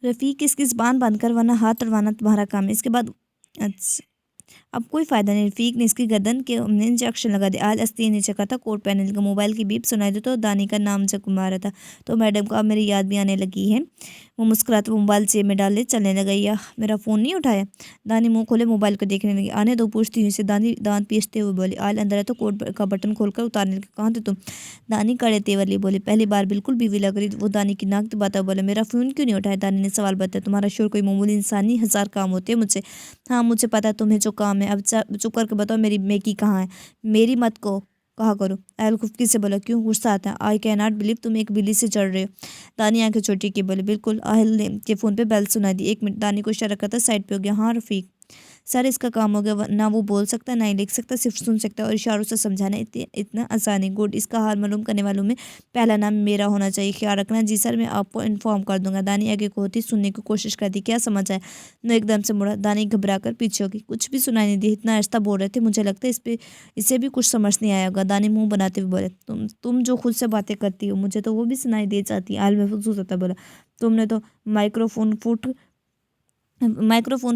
रफ़ीक इसकी ज़ुबान बंद कर वरना हाथ तुड़वाना तुम्हारा काम है। इसके बाद अच्छा अब कोई फ़ायदा नहीं। रफ़ीक ने इसकी गर्दन के इंजेक्शन लगा दिया। आयल अस्ती नीचे का था कोट पहने का मोबाइल की बीप सुनाई दी तो दानी का नाम जब मारा था। तो मैडम को अब मेरी याद भी आने लगी है। वो मुस्कुराते मोबाइल जेब में डाले चलने लगा। या मेरा फ़ोन नहीं उठाया। दानी मुंह खोले मोबाइल को देखने लगी। आने दो पूछती हुई से दानी दांत पीसते हुए बोली। आयल अंदर है तो कोट का बटन खोलकर उतारने लगी। कहाँ थे तुम? दानी कड़े तेवरली बोली। पहली बार बिल्कुल बीवी लग रही। वो दानी की नाक दबाता बोला। मेरा फ़ोन क्यों नहीं उठाया? दानी ने सवाल बताया। तुम्हारा शोर कोई मामूली इंसान नहीं, 1000 काम होते हैं मुझसे। हाँ मुझे पता है तुम्हें जो काम है। अब चुप करके बताओ मेरी मैगी कहाँ है? मेरी मत को कहा करो। अहल खुफकी से बोला। क्यों गुस्सा आता है? आई कैन नॉट बिलीव तुम एक बिल्ली से चढ़ रहे हो। दानी आंखें छोटी की बोले। बिल्कुल। आहल ने के फ़ोन पे बेल सुना दी। 1 मिनट। दानी को इशारा करता साइड पे हो गया। हाँ रफ़ीक सर इसका काम हो गया। ना वो बोल सकता ना ही लिख सकता, सिर्फ सुन सकता और इशारों से समझाना इतना आसान है। गुड। इसका हाल मालूम करने वालों में पहला नाम मेरा होना चाहिए। ख्याल रखना। जी सर मैं आपको इन्फॉर्म कर दूंगा। दानी आगे को होती सुनने की कोशिश करती। क्या समझ आया? नो एकदम से मुड़ा। दानी घबरा कर पीछे होगी। कुछ भी सुनाई नहीं दी। इतना आहिस्ता बोल रहे थे मुझे लगता है इसे भी कुछ समझ नहीं आया होगा। दानी मुंह बनाते हुए बोले। तुम जो खुद से बातें करती हो मुझे तो वो भी सुनाई दे जाती है। आल महफूज होता बोला। तुमने तो माइक्रोफोन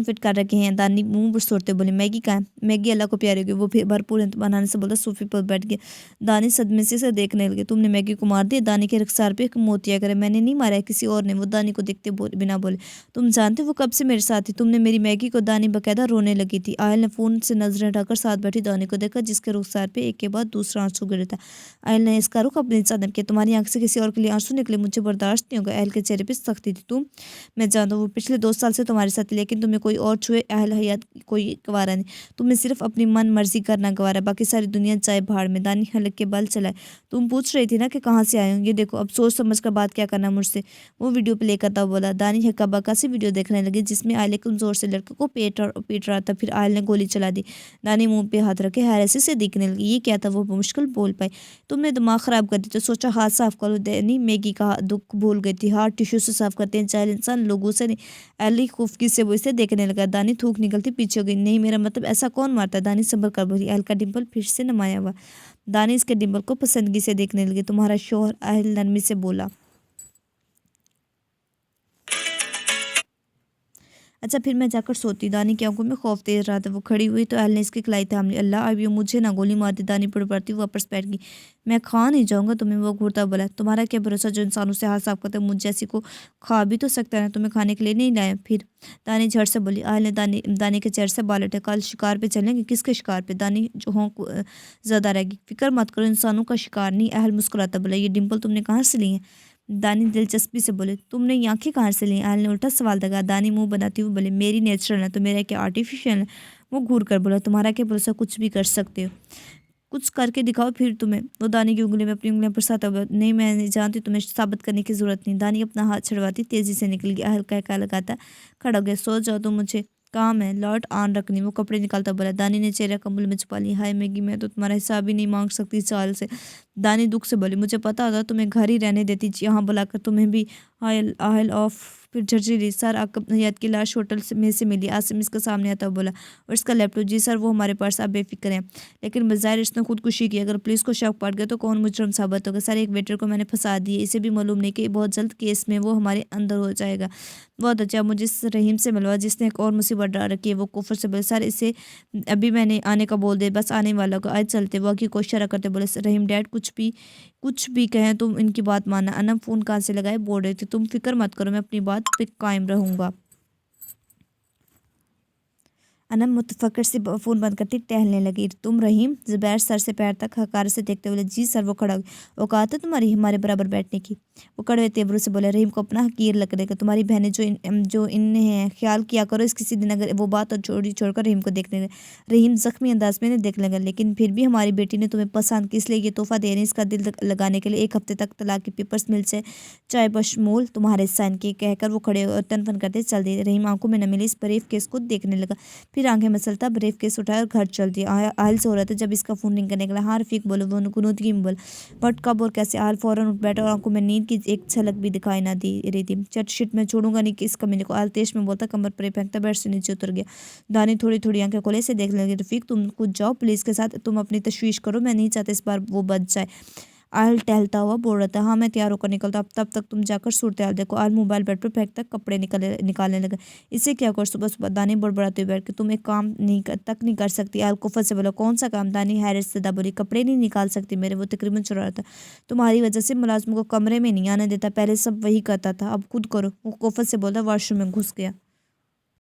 फिट कर रखे हैं। दानी मुंह सोड़ते बोली। मैगी कहाँ है? मैगी अल्लाह को प्यारी होगी। वो फिर भरपूर बनाने से बोला। सोफे पर बैठ गया। दानी सदमे से देखने लगे। तुमने मैगी को मार दिया? दानी के रखसार पे मोतिया करे। मैंने नहीं मारा है, किसी और ने। वो दानी को देखते बिना बोले। तुम जानते वो कब से मेरे साथ थी? तुमने मेरी मैगी को। दानी बकायदा रोने लगी थी। आयल ने फ़ोन से नजरें हटाकर साथ बैठी दानी को देखा जिसके रुखसार पे एक के बाद दूसरा आंसू गिरा था। आयल ने इसका रुख अपने सदम किया। तुम्हारी आंख से किसी और के लिए आंसू निकले मुझे बर्दाश्त नहीं होगा। अहल के चेहरे पर सख्ती थी। मैं जानता हूँ वो पिछले 2 साल से तुम्हारे साथ थी, लेकिन तुम्हें कोई और छुए अहल हयात कोई गवारा नहीं। तुम्हें सिर्फ अपनी मन मर्जी करना गवारा, बाकी सारी दुनिया चाहे भाड़ में। दानी हलक के बल चलाए। तुम पूछ रही थी ना कि कहाँ से आए हो? ये देखो अब सोच समझ कर बात क्या करना मुझसे। वो वीडियो प्ले करता हुआ बोला। दानी हक्का बक्का सी वीडियो देखने लगी जिसमें आयल कमजोर से लड़के को पीट रहा था। फिर आयल ने गोली चला दी। दानी मुंह पे हाथ रखे हैरसी से देखने लगी। ये क्या था? वो मुश्किल बोल पाई। तुमने दिमाग खराब कर दी तो सोचा हाथ साफ करो। दानी मैगी का दुख भूल गई थी। हाथ टिश्यू से साफ करते हैं चाहे इंसान लोगों से नहीं। अली खुफकी से वो इसे देखने लगा। दानी थूक निकलती पीछे हो गई। नहीं मेरा मतलब ऐसा कौन मारता है? दानी संभल कर बोली। अहल का डिम्पल फिर से नमाया हुआ। दानी इसके डिम्पल को पसंदगी से देखने लगी। तुम्हारा शोहर? अहल नरमी से बोला। अच्छा फिर मैं जाकर सोती। दानी की आंखों में खौफ तेज रहा था। वो खड़ी हुई तो अहल ने इसकी कलाई थाम ली। अल्लाह अब ये मुझे ना गोली मार दी। दानी पड़ पड़ती वापस बैठ गई। मैं खा नहीं जाऊंगा तुम्हें। वो घूरता बोला। तुम्हारा क्या भरोसा जो इंसानों से हाथ साफ करता है मुझ जैसी को खा भी तो सकता है ना। तुम्हें खाने के लिए नहीं लाया फिर? दानी झट से बोली। अहल ने दानी के चेहरे से बाल उठे। कल शिकार पे चलेंगे? किसके शिकार पे? दानी जो हों ज्यादा रहेगी। फिक्र मत करो इंसानों का शिकार नहीं। अहल मुस्कुराता बोला। ये डिम्पल तुमने कहाँ से ली है? दानी दिलचस्पी से बोले। तुमने ये आंखें कहाँ से ली? आयल ने उल्टा सवाल लगा। दानी मुंह बनाती हुई बोले। मेरी नेचुरल है तो मेरा क्या आर्टिफिशियल है? वो घूर कर बोला। तुम्हारा क्या भरोसा कुछ भी कर सकते हो? कुछ करके दिखाओ फिर तुम्हें। वो दानी की उंगली में अपनी उंगलियां फंसाता हुआ। नहीं मैं नहीं जानती, तुम्हें साबित करने की जरूरत नहीं। दानी अपना हाथ छड़वाती तेजी से निकल गया। हल्का का लगाता खड़ा हो गया। सो जाओ तो मुझे काम है। लौट आन रखनी। वो कपड़े निकालता बोला। दानी ने चेहरा कंबल में छुपा लिया। हाय मैगी मैं तो तुम्हारा हिसाब ही नहीं मांग सकती चाल से। दानी दुख से बोली। मुझे पता होता तुम्हें घर ही रहने देती, यहाँ बुलाकर तुम्हें भी। Oil oil of. फिर झरझरी। सर आकब हयात की लाश होटल में से मिली। आसिम इसका सामने आता बोला। और इसका लैपटॉप? जी सर वो हमारे पास, आप बेफिक्र हैं। लेकिन बज़ाहिर इसने खुदकुशी की। अगर पुलिस को शक पड़ गया तो कौन मुजरम साबित होगा? सर एक वेटर को मैंने फंसा दिया। इसे भी मालूम नहीं कि बहुत जल्द केस में वो हमारे अंदर हो जाएगा। बहुत अच्छा मुझे इस रहीम से मिलवा जिसने एक और मुसीबत डाल रखी है। वो कुफर से बोले। सर इसे अभी मैंने आने का बोल दे, बस आने वाला को आज चलते। वो की को इशारा करते बोले। रहीम डैड कुछ भी कहें तुम इनकी बात मानना। अनम फ़ोन कहाँ से लगाए बोल रहे थे। तुम फिक्र मत करो मैं अपनी बात पे कायम रहूँगा। अनम मुतफक्र से फ़ोन बंद करती टहलने लगी। तुम रहीम? ज़ुबैर सर से पैर तक हकार से देखते हुए। जी सर। वो खड़ा वो कहा था तुम्हारी हमारे बराबर बैठने की। वो कड़वे तेवरों से बोले। रहीम को अपना हकीर लगने का। तुम्हारी बहनें जो इनने हैं ख्याल किया करो इस किसी दिन अगर वो बात और छोड़कर रहीम को देखने लगे। रहीम जख्मी अंदाज में नहीं देखने लगा। लेकिन फिर भी हमारी बेटी ने तुम्हें पसंद की इसलिए ये तोहफा दे रही इसका दिल लगाने के लिए। 1 हफ्ते तक तलाक के पेपर्स मिल से चाहे बशमूल तुम्हारे साइन के कहकर वो खड़े और तनफन करते चल दिए। रहीम आंखों में न मिली इस बरीफ केस को देखने लगा। फिर आंखें मसलता ब्रीफ केस उठाया और घर चल दिया। आयल से हो रहा था जब इसका फ़ोन रिंग करने लगा। हाँ रफीक बोलो। वो गुनूदगी में बोल। बट कब और कैसे? आयल फ़ौरन उठ बैठा और आंखों में नींद की एक झलक भी दिखाई ना दी रही थी। चट शिट मैं छोड़ूंगा नहीं कि इस कमीने को। आयल तेज में बोलता कमर पर फेंकता बेड से नीचे उतर गया। दानी थोड़ी थोड़ी आंखें खोले से देखने लगी। रफीक तुम कुछ जाओ पुलिस के साथ, तुम अपनी तशवीश करो, मैं नहीं चाहता इस बार वो बच जाए। आयल टहलता हुआ बोल रहा था, हाँ मैं तैयार होकर निकलता, अब तब तक तुम जाकर सूरत हाल देखो। आयल मोबाइल बेड पर फेंकता कपड़े निकालने लगा। इसे क्या कर, सुबह सुबह दानी बड़बड़ाते हुए बैठ के, तुम एक काम नहीं कर सकती। आयल कुफर से बोला, कौन सा काम? दानी हैरत से दा बोली, कपड़े नहीं निकाल सकती मेरे, वो तकरीबन चुरा रहा था। तुम्हारी वजह से मुलाजिम को कमरे में नहीं आने देता, पहले सब वही करता था, अब खुद करो। वो कुफर से बोला, वॉशरूम में घुस गया।